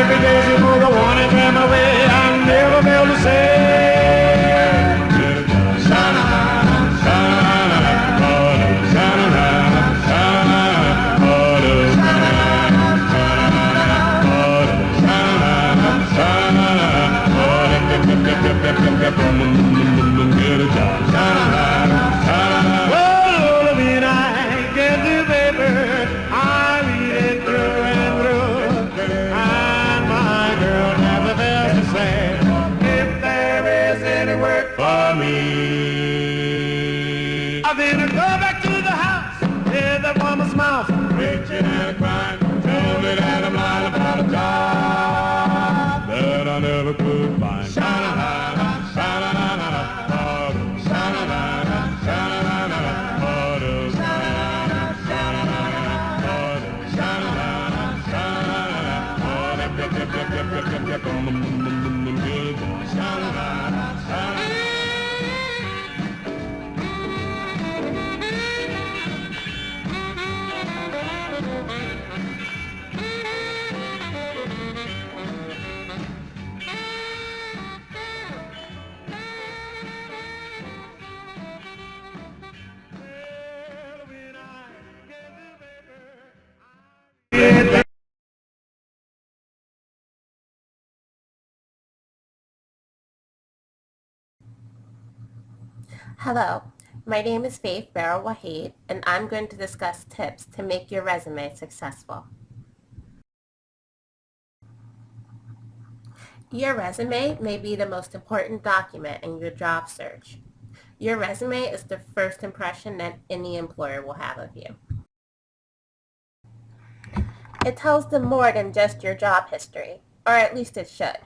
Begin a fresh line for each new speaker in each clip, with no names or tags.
every day she moves, I wanna get my way. I never felt the same. Get a job. Sha-na-na-na, sha-na-na-na, oh, sha-na-na-na, sha-na-na-na, oh, sha-na-na-na, sha-na-na-na, sha-na-na-na, oh, get a job. Sha-na-na-na, sha-na-na-na. Well, when I get the paper, I read it through and through, and my girl never fails to say, if there is any work for me. I then I go back to the house, hear that woman's mouth, preaching and crying, tell me that I'm lying about a job that I never could find. Sha-na-na-na, sha-na-na-na, oh, sha-na-na-na, sha-na-na-na, oh, sha-na-na-na, sha-na-na-na, oh, sha-na-na-na, sha-na-na-na, oh, yep, yep, yep, yep, yep, yep, yep, yep, good, sha-na-na-na, sha-na-na-na.
Hello, my name is Faith Barrow Wahid, and I'm going to discuss tips to make your resume successful. Your resume may be the most important document in your job search. Your resume is the first impression that any employer will have of you. It tells them more than just your job history, or at least it should.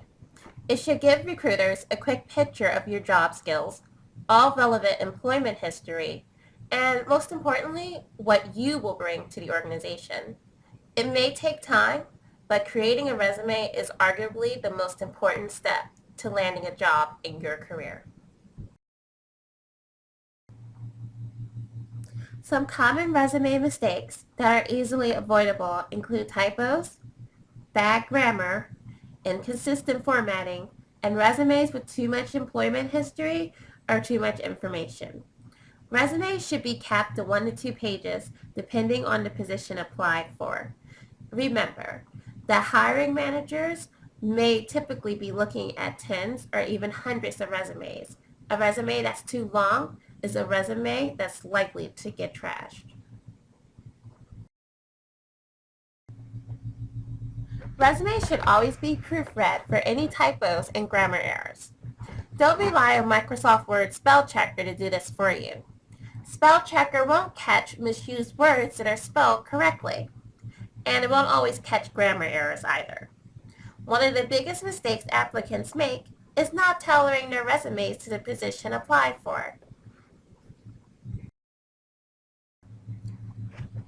It should give recruiters a quick picture of your job skills, all relevant employment history, and most importantly, what you will bring to the organization. It may take time, but creating a resume is arguably the most important step to landing a job in your career. Some common resume mistakes that are easily avoidable include typos, bad grammar, inconsistent formatting, and resumes with too much employment history or too much information. Resumes should be capped to 1 to 2 pages depending on the position applied for. Remember that hiring managers may typically be looking at tens or even hundreds of resumes. A resume that's too long is a resume that's likely to get trashed. Resumes should always be proofread for any typos and grammar errors. Don't rely on Microsoft Word spell checker to do this for you. Spell checker won't catch misused words that are spelled correctly, and it won't always catch grammar errors either. One of the biggest mistakes applicants make is not tailoring their resumes to the position applied for.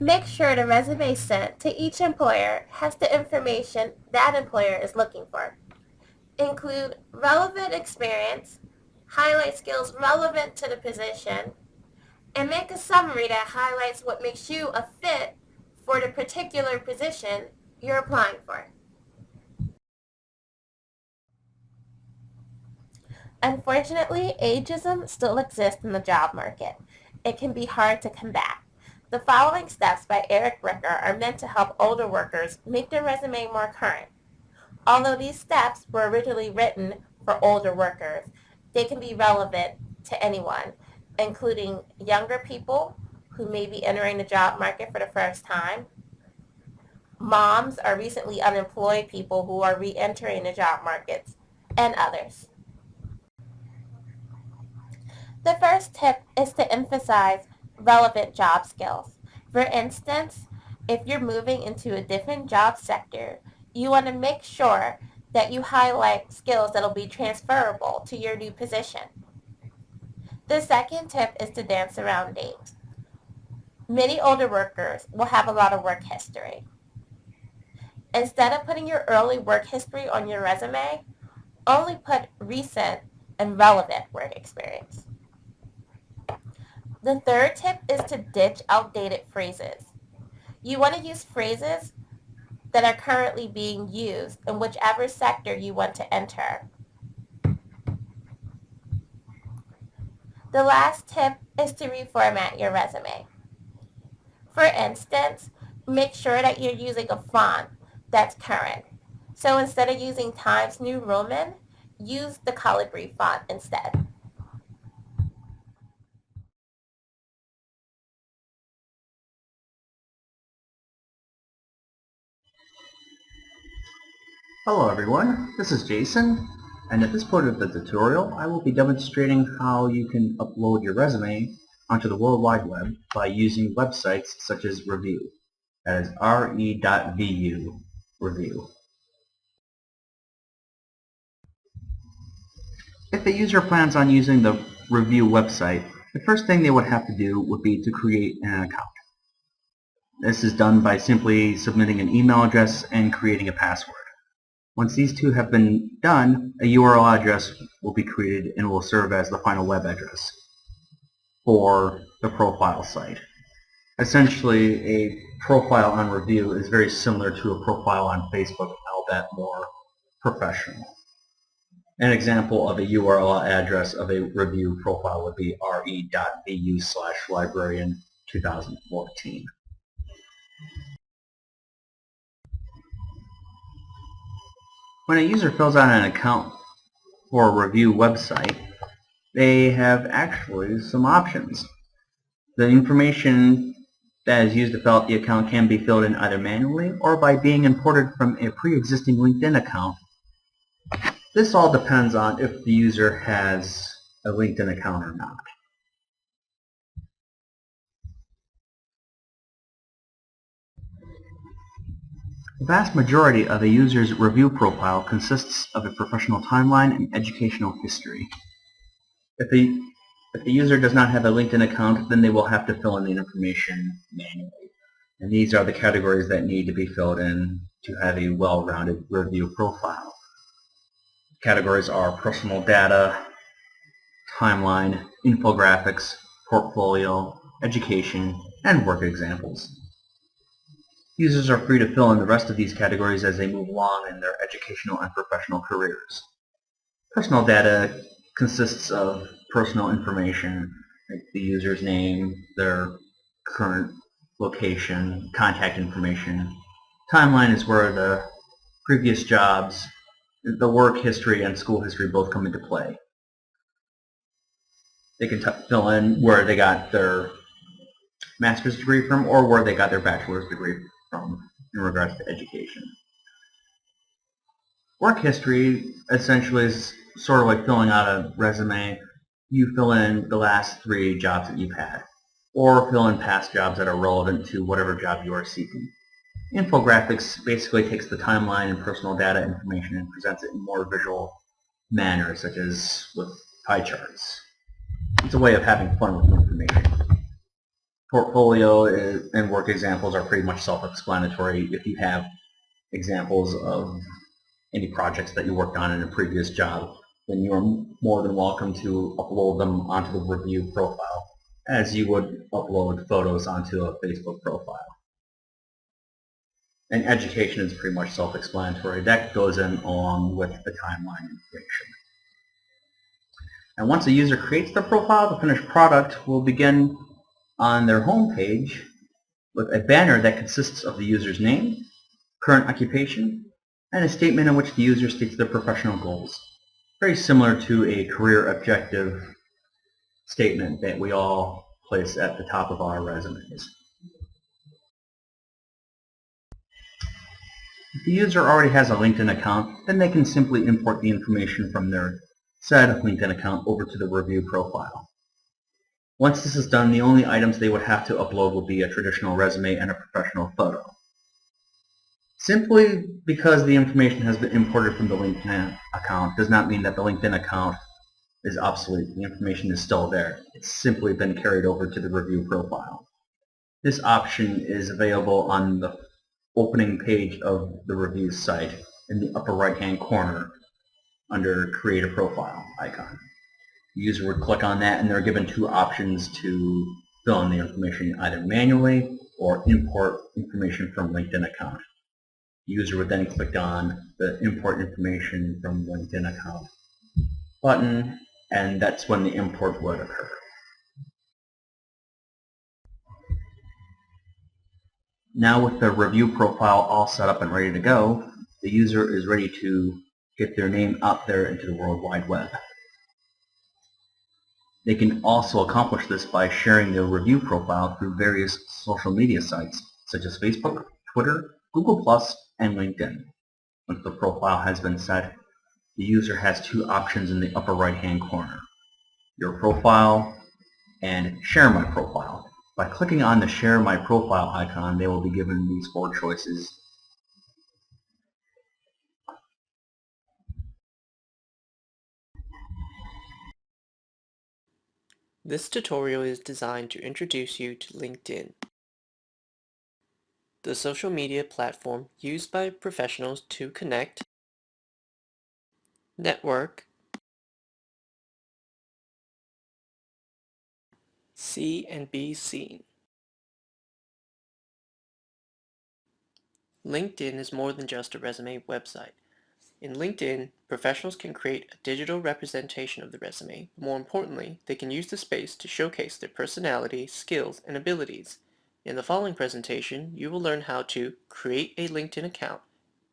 Make sure the resume sent to each employer has the information that employer is looking for. Include relevant experience, highlight skills relevant to the position, and make a summary that highlights what makes you a fit for the particular position you're applying for. Unfortunately, ageism still exists in the job market. It can be hard to combat. The following steps by Eric Ricker are meant to help older workers make their resume more current. Although these steps were originally written for older workers, they can be relevant to anyone, including younger people who may be entering the job market for the first time, moms or recently unemployed people who are re-entering the job markets, and others. The first tip is to emphasize relevant job skills. For instance, if you're moving into a different job sector, you want to make sure that you highlight skills that will be transferable to your new position. The second tip is to dance around dates. Many older workers will have a lot of work history. Instead of putting your early work history on your resume, only put recent and relevant work experience. The third tip is to ditch outdated phrases. You want to use phrases that are currently being used in whichever sector you want to enter. The last tip is to reformat your resume. For instance, make sure that you're using a font that's current. So instead of using Times New Roman, use the Calibri font instead.
Hello everyone, this is Jason, and at this point of the tutorial I will be demonstrating how you can upload your resume onto the World Wide Web by using websites such as Review. That is re.vu, Review. If the user plans on using the Review website, the first thing they would have to do would be to create an account. This is done by simply submitting an email address and creating a password. Once these two have been done, a URL address will be created and will serve as the final web address for the profile site. Essentially, a profile on Review is very similar to a profile on Facebook, albeit more professional. An example of a URL address of a Review profile would be re.vu/librarian2014. When a user fills out an account for a Review website, they have actually some options. The information that is used to fill out the account can be filled in either manually or by being imported from a pre-existing LinkedIn account. This all depends on if the user has a LinkedIn account or not. The vast majority of a user's Review profile consists of a professional timeline and educational history. If the user does not have a LinkedIn account, then they will have to fill in the information manually. And these are the categories that need to be filled in to have a well-rounded Review profile. Categories are personal data, timeline, infographics, portfolio, education, and work examples. Users are free to fill in the rest of these categories as they move along in their educational and professional careers. Personal data consists of personal information, like the user's name, their current location, contact information. Timeline is where the previous jobs, the work history, and school history both come into play. They can fill in where they got their master's degree from or where they got their bachelor's degree from in regards to education. Work history essentially is sort of like filling out a resume. You fill in the last 3 jobs that you've had, or fill in past jobs that are relevant to whatever job you are seeking. Infographics basically takes the timeline and personal data information and presents it in more visual manner, such as with pie charts. It's a way of having fun with information. Portfolio and work examples are pretty much self-explanatory. If you have examples of any projects that you worked on in a previous job, then you're more than welcome to upload them onto the Review profile, as you would upload photos onto a Facebook profile. And education is pretty much self-explanatory. That goes in along with the timeline information. And once a user creates their profile, the finished product will begin on their home page with a banner that consists of the user's name, current occupation, and a statement in which the user states their professional goals. Very similar to a career objective statement that we all place at the top of our resumes. If the user already has a LinkedIn account, then they can simply import the information from their said LinkedIn account over to the Review profile. Once this is done, the only items they would have to upload will be a traditional resume and a professional photo. Simply because the information has been imported from the LinkedIn account does not mean that the LinkedIn account is obsolete. The information is still there. It's simply been carried over to the Review profile. This option is available on the opening page of the Review site in the upper right-hand corner under Create a Profile icon. The user would click on that and they're given 2 options to fill in the information either manually or import information from LinkedIn account. user would then click on the import information from LinkedIn account button, and that's when the import would occur. Now with the review profile all set up and ready to go, the user is ready to get their name out there into the World Wide Web. They can also accomplish this by sharing their review profile through various social media sites such as Facebook, Twitter, Google+, and LinkedIn. Once the profile has been set, the user has two options in the upper right-hand corner: Your Profile and Share My Profile. By clicking on the Share My Profile icon, they will be given these four choices.
This tutorial is designed to introduce you to LinkedIn, the social media platform used by professionals to connect, network, see and be seen. LinkedIn is more than just a resume website. In LinkedIn, professionals can create a digital representation of the resume. More importantly, they can use the space to showcase their personality, skills, and abilities. In the following presentation, you will learn how to create a LinkedIn account,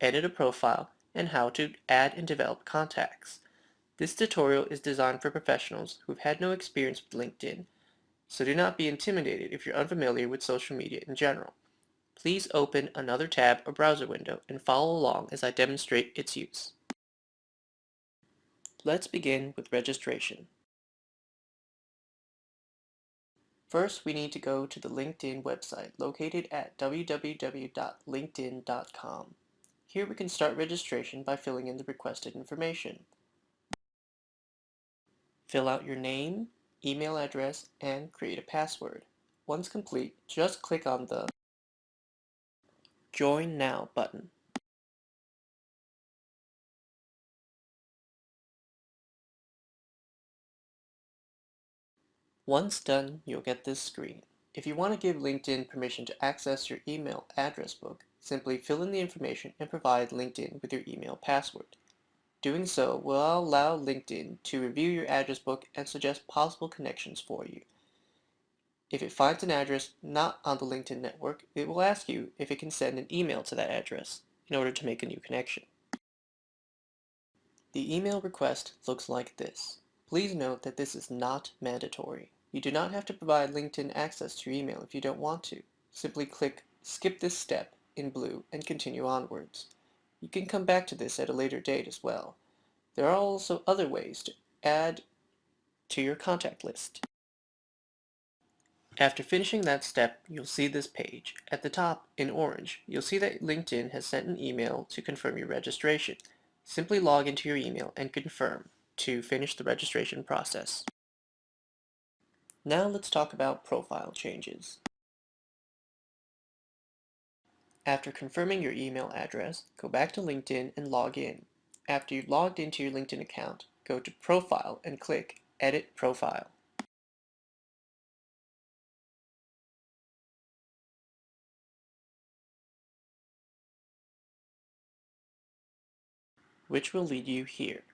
edit a profile, and how to add and develop contacts. This tutorial is designed for professionals who've had no experience with LinkedIn, so do not be intimidated if you're unfamiliar with social media in general. Please open another tab or browser window and follow along as I demonstrate its use. Let's begin with registration. First, we need to go to the LinkedIn website located at www.linkedin.com. Here we can start registration by filling in the requested information. Fill out your name, email address, and create a password. Once complete, just click on the Join Now button. Once done, you'll get this screen. If you want to give LinkedIn permission to access your email address book, simply fill in the information and provide LinkedIn with your email password. Doing so will allow LinkedIn to review your address book and suggest possible connections for you. If it finds an address not on the LinkedIn network, it will ask you if it can send an email to that address in order to make a new connection. The email request looks like this. Please note that this is not mandatory. You do not have to provide LinkedIn access to your email if you don't want to. Simply click Skip this step in blue and continue onwards. You can come back to this at a later date as well. There are also other ways to add to your contact list. After finishing that step, you'll see this page. At the top, in orange, you'll see that LinkedIn has sent an email to confirm your registration. Simply log into your email and confirm to finish the registration process. Now let's talk about profile changes. After confirming your email address, go back to LinkedIn and log in. After you've logged into your LinkedIn account, go to Profile and click Edit Profile. Which will lead you here.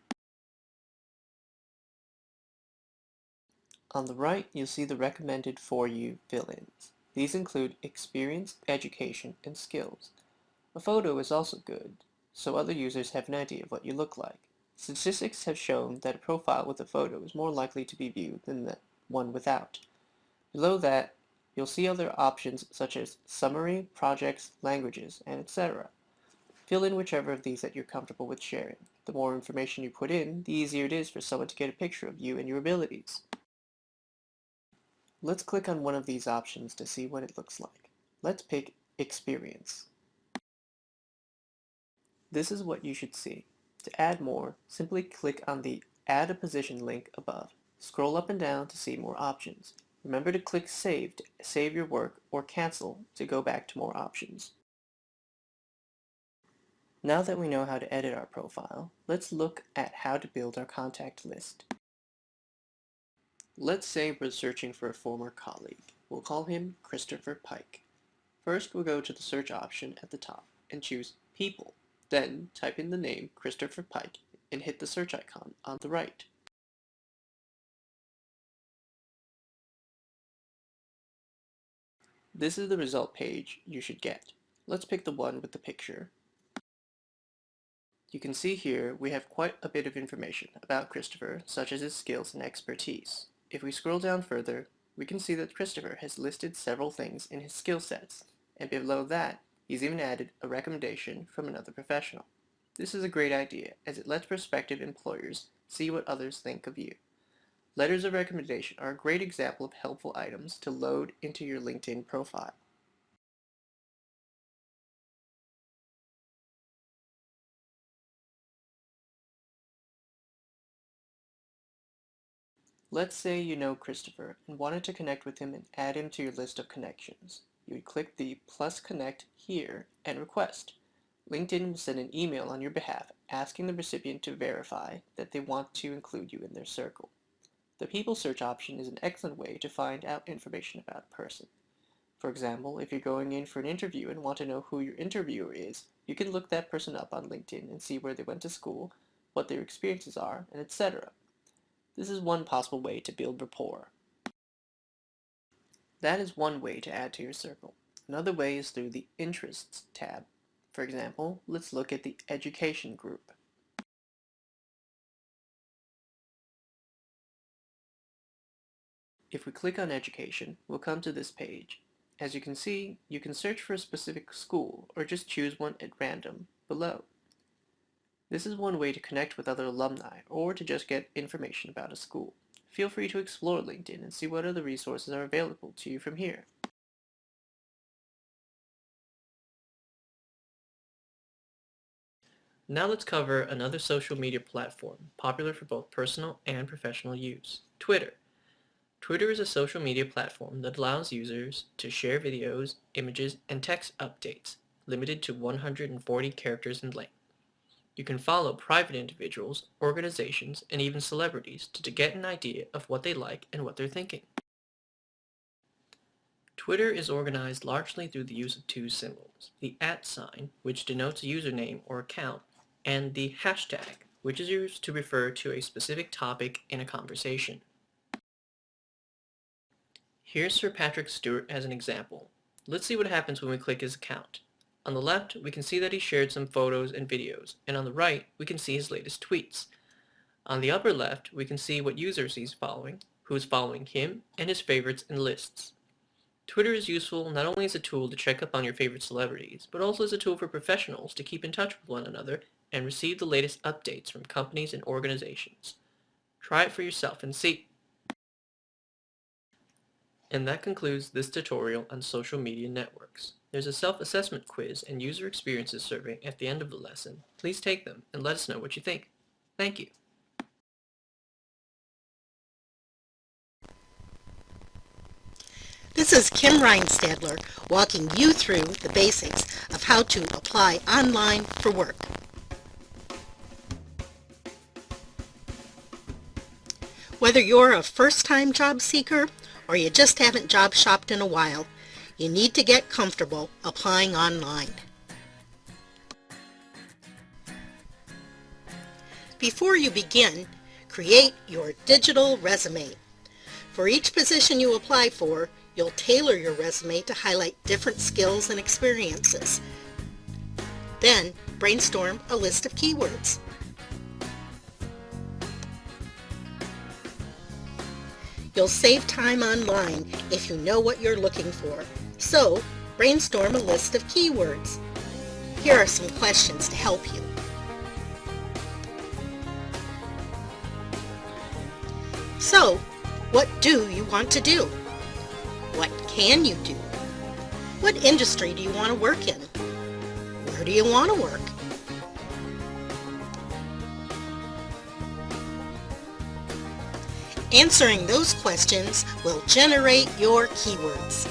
On the right, you'll see the recommended for you fill-ins. These include experience, education, and skills. A photo is also good, so other users have an idea of what you look like. Statistics have shown that a profile with a photo is more likely to be viewed than the one without. Below that, you'll see other options such as summary, projects, languages, and etc. Fill in whichever of these that you're comfortable with sharing. The more information you put in, the easier it is for someone to get a picture of you and your abilities. Let's click on one of these options to see what it looks like. Let's pick Experience. This is what you should see. To add more, simply click on the Add a Position link above. Scroll up and down to see more options. Remember to click Save to save your work or Cancel to go back to more options. Now that we know how to edit our profile, let's look at how to build our contact list. Let's say we're searching for a former colleague. We'll call him Christopher Pike. First, we'll go to the search option at the top and choose people. Then type in the name Christopher Pike and hit the search icon on the right. This is the result page you should get. Let's pick the one with the picture. You can see here we have quite a bit of information about Christopher, such as his skills and expertise. If we scroll down further, we can see that Christopher has listed several things in his skill sets, and below that, he's even added a recommendation from another professional. This is a great idea, as it lets prospective employers see what others think of you. Letters of recommendation are a great example of helpful items to load into your LinkedIn profile. Let's say you know Christopher and wanted to connect with him and add him to your list of connections. You would click the plus connect here and request. LinkedIn will send an email on your behalf asking the recipient to verify that they want to include you in their circle. The people search option is an excellent way to find out information about a person. For example, if you're going in for an interview and want to know who your interviewer is, you can look that person up on LinkedIn and see where they went to school, what their experiences are, and etc. This is one possible way to build rapport. That is one way to add to your circle. Another way is through the Interests tab. For example, let's look at the Education group. If we click on Education, we'll come to this page. As you can see, you can search for a specific school or just choose one at random below. This is one way to connect with other alumni or to just get information about a school. Feel free to explore LinkedIn and see what other resources are available to you from here. Now let's cover another social media platform popular for both personal and professional use, Twitter. Twitter is a social media platform that allows users to share videos, images, and text updates, limited to 140 characters in length. You can follow private individuals, organizations, and even celebrities to get an idea of what they like and what they're thinking. Twitter is organized largely through the use of two symbols, the @sign, which denotes a username or account, and the hashtag, which is used to refer to a specific topic in a conversation. Here's Sir Patrick Stewart as an example. Let's see what happens when we click his account. On the left, we can see that he shared some photos and videos, and on the right, we can see his latest tweets. On the upper left, we can see what users he's following, who's following him, and his favorites and lists. Twitter is useful not only as a tool to check up on your favorite celebrities, but also as a tool for professionals to keep in touch with one another and receive the latest updates from companies and organizations. Try it for yourself and see. And that concludes this tutorial on social media networks. There's a self-assessment quiz and user experiences survey at the end of the lesson. Please take them and let us know what you think. Thank you.
This is Kim Reinstadler walking you through the basics of how to apply online for work. Whether you're a first-time job seeker or you just haven't job shopped in a while, you need to get comfortable applying online. Before you begin, create your digital resume. For each position you apply for, you'll tailor your resume to highlight different skills and experiences. Then, brainstorm a list of keywords. You'll save time online if you know what you're looking for. So, brainstorm a list of keywords. Here are some questions to help you. So, what do you want to do? What can you do? What industry do you want to work in? Where do you want to work? Answering those questions will generate your keywords.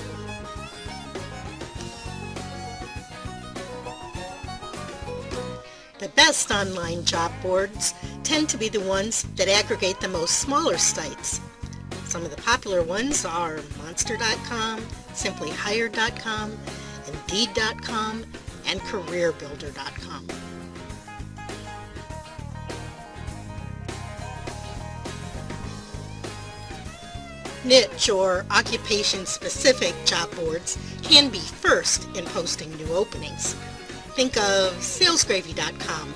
The best online job boards tend to be the ones that aggregate the most smaller sites. Some of the popular ones are Monster.com, SimplyHired.com, Indeed.com, and careerbuilder.com. Niche or occupation-specific job boards can be first in posting new openings. Think of salesgravy.com,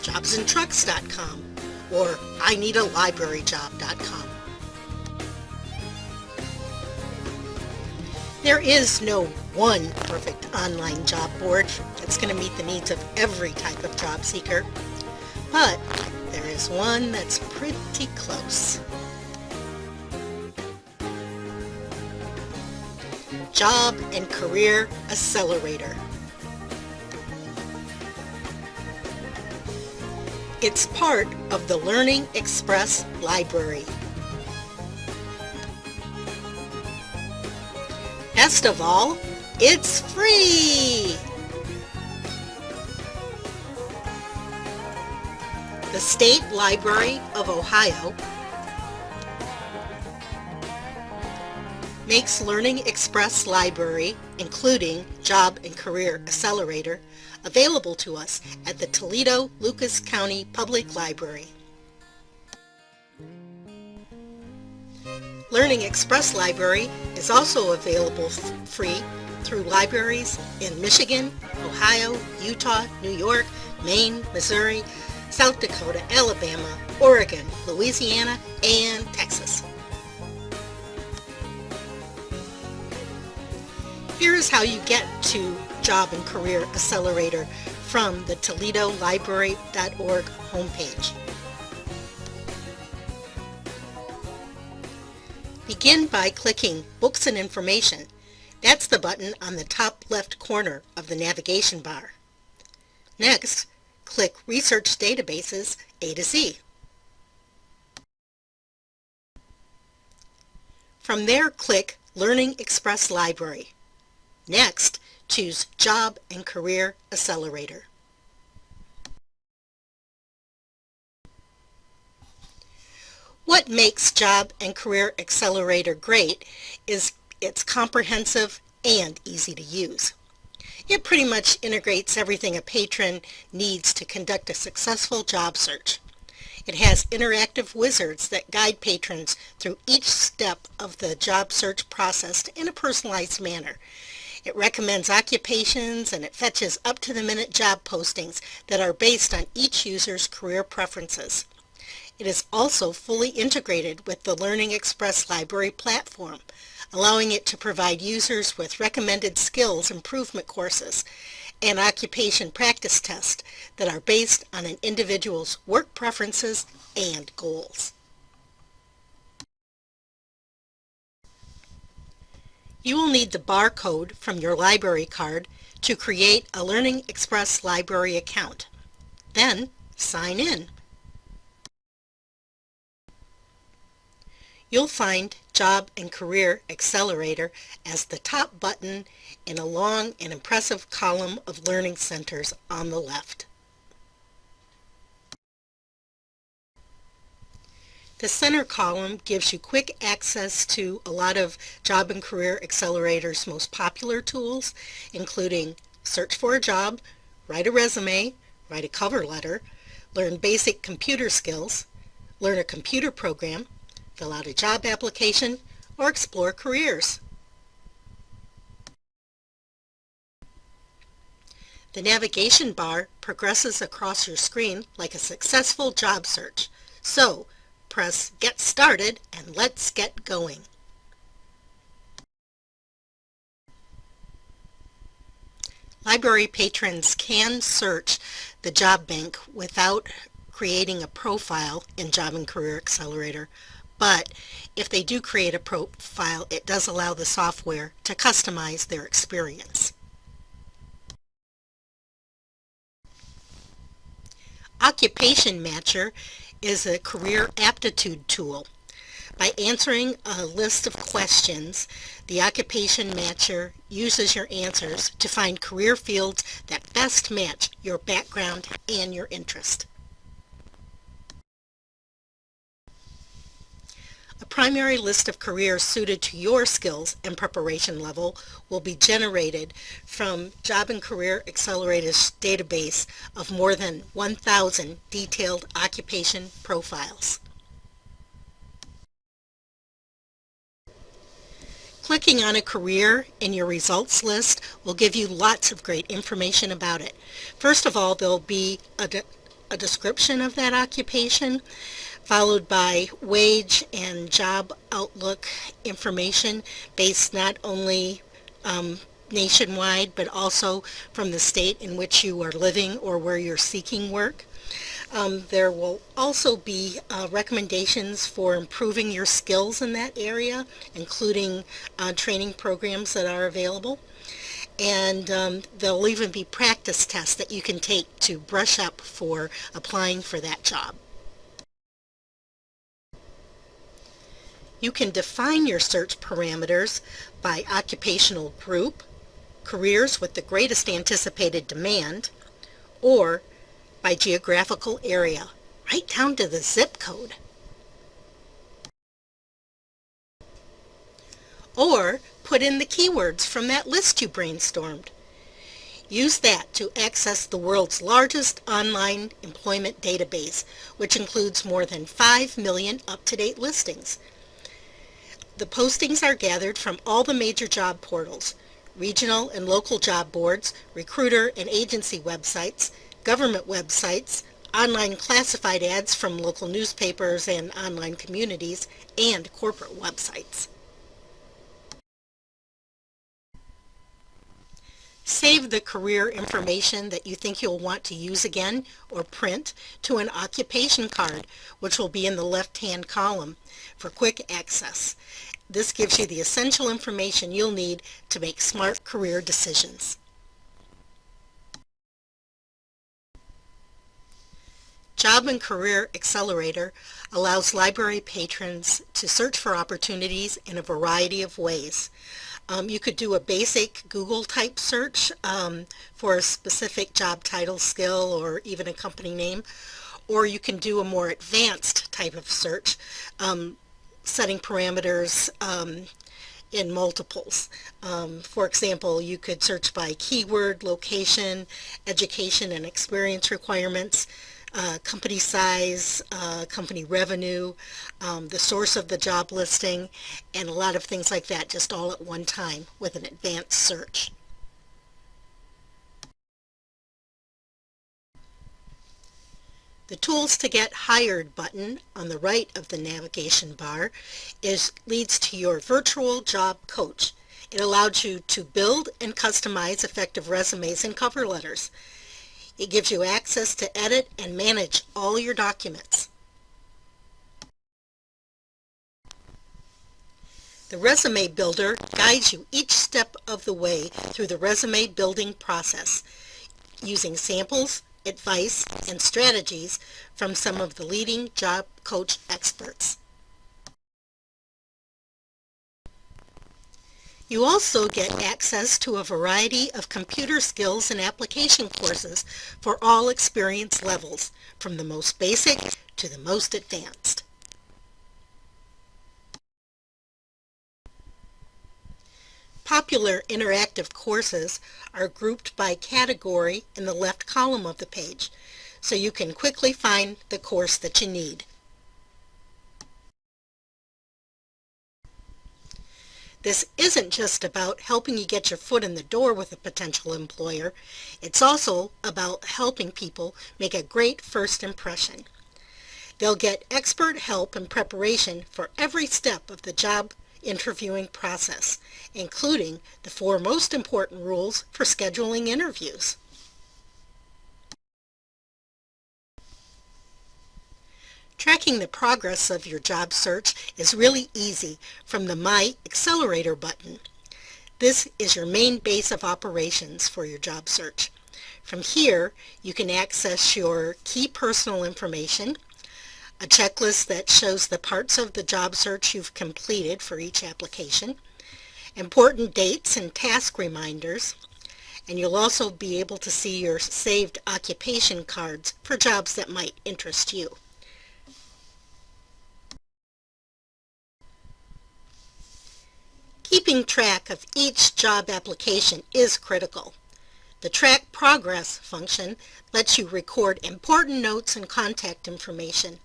jobsandtrucks.com, or ineedalibraryjob.com. There is no one perfect online job board that's going to meet the needs of every type of job seeker, but there is one that's pretty close. Job and Career Accelerator. It's part of the Learning Express library. Best of all, it's free! The State Library of Ohio makes Learning Express Library, including Job and Career Accelerator, available to us at the Toledo-Lucas County Public Library. Learning Express Library is also available free through libraries in Michigan, Ohio, Utah, New York, Maine, Missouri, South Dakota, Alabama, Oregon, Louisiana, and Texas. Here's how you get to Job and Career Accelerator from the ToledoLibrary.org homepage. Begin by clicking Books and Information. That's the button on the top left corner of the navigation bar. Next, click Research Databases A to Z. From there, click Learning Express Library. Next, choose Job and Career Accelerator. What makes Job and Career Accelerator great is it's comprehensive and easy to use. It pretty much integrates everything a patron needs to conduct a successful job search. It has interactive wizards that guide patrons through each step of the job search process in a personalized manner. It recommends occupations and it fetches up-to-the-minute job postings that are based on each user's career preferences. It is also fully integrated with the Learning Express Library platform, allowing it to provide users with recommended skills improvement courses and occupation practice tests that are based on an individual's work preferences and goals. You will need the barcode from your library card to create a Learning Express Library account. Then, sign in. You'll find Job and Career Accelerator as the top button in a long and impressive column of learning centers on the left. The center column gives you quick access to a lot of Job and Career Accelerator's most popular tools, including search for a job, write a resume, write a cover letter, learn basic computer skills, learn a computer program, fill out a job application, or explore careers. The navigation bar progresses across your screen like a successful job search. So, press Get Started and let's get going. Library patrons can search the job bank without creating a profile in Job and Career Accelerator, but if they do create a profile, it does allow the software to customize their experience. Occupation Matcher is a career aptitude tool. By answering a list of questions, the Occupation Matcher uses your answers to find career fields that best match your background and your interest. A primary list of careers suited to your skills and preparation level will be generated from Job and Career Accelerator's database of more than 1,000 detailed occupation profiles. Clicking on a career in your results list will give you lots of great information about it. First of all, there'll be a description of that occupation, followed by wage and job outlook information based not only nationwide, but also from the state in which you are living or where you're seeking work. There will also be recommendations for improving your skills in that area, including training programs that are available. And there'll even be practice tests that you can take to brush up for applying for that job. You can define your search parameters by occupational group, careers with the greatest anticipated demand, or by geographical area, right down to the zip code. Or put in the keywords from that list you brainstormed. Use that to access the world's largest online employment database, which includes more than 5 million up-to-date listings. The postings are gathered from all the major job portals, regional and local job boards, recruiter and agency websites, government websites, online classified ads from local newspapers and online communities, and corporate websites. Save the career information that you think you'll want to use again or print to an occupation card, which will be in the left-hand column for quick access. This gives you the essential information you'll need to make smart career decisions. Job and Career Accelerator allows library patrons to search for opportunities in a variety of ways. You could do a basic Google type search for a specific job title, skill, or even a company name, or you can do a more advanced type of search, setting parameters in multiples. For example, you could search by keyword, location, education and experience requirements, company size, company revenue, the source of the job listing, and a lot of things like that, just all at one time with an advanced search. The Tools to Get Hired button on the right of the navigation bar leads to your virtual job coach. It allows you to build and customize effective resumes and cover letters. It gives you access to edit and manage all your documents. The Resume Builder guides you each step of the way through the resume building process, using samples, advice, and strategies from some of the leading job coach experts. You also get access to a variety of computer skills and application courses for all experience levels, from the most basic to the most advanced. Popular interactive courses are grouped by category in the left column of the page, so you can quickly find the course that you need. This isn't just about helping you get your foot in the door with a potential employer. It's also about helping people make a great first impression. They'll get expert help and preparation for every step of the job interviewing process, including the 4 most important rules for scheduling interviews. Tracking the progress of your job search is really easy from the My Accelerator button. This is your main base of operations for your job search. From here, you can access your key personal information, a checklist that shows the parts of the job search you've completed for each application, important dates and task reminders, and you'll also be able to see your saved occupation cards for jobs that might interest you. Keeping track of each job application is critical. The Track Progress function lets you record important notes and contact information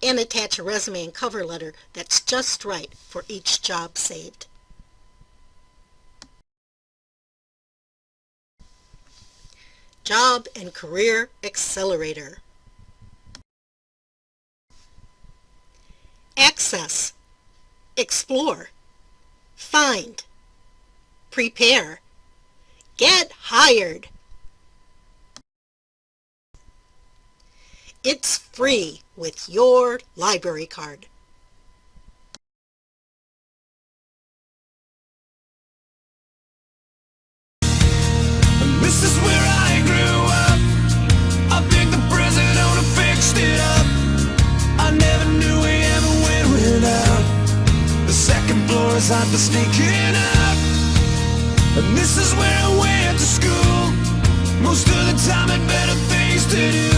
and attach a resume and cover letter that's just right for each job saved. Job and Career Accelerator. Access, explore, find, prepare, get hired. It's free with your library card.
This is where I grew up. I think the present owner fixed it up. I never knew we ever went without. The second floor is hot for sneaking up. And this is where I went to school. Most of the time had better things to do.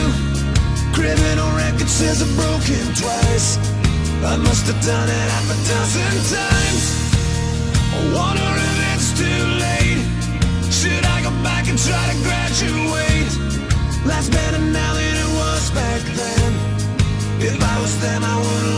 Criminal record says I've broken twice. I must have done it half a dozen times. I wonder if it's too late. Should I go back and try to graduate? Life's better now than it was back then. If I was them, I would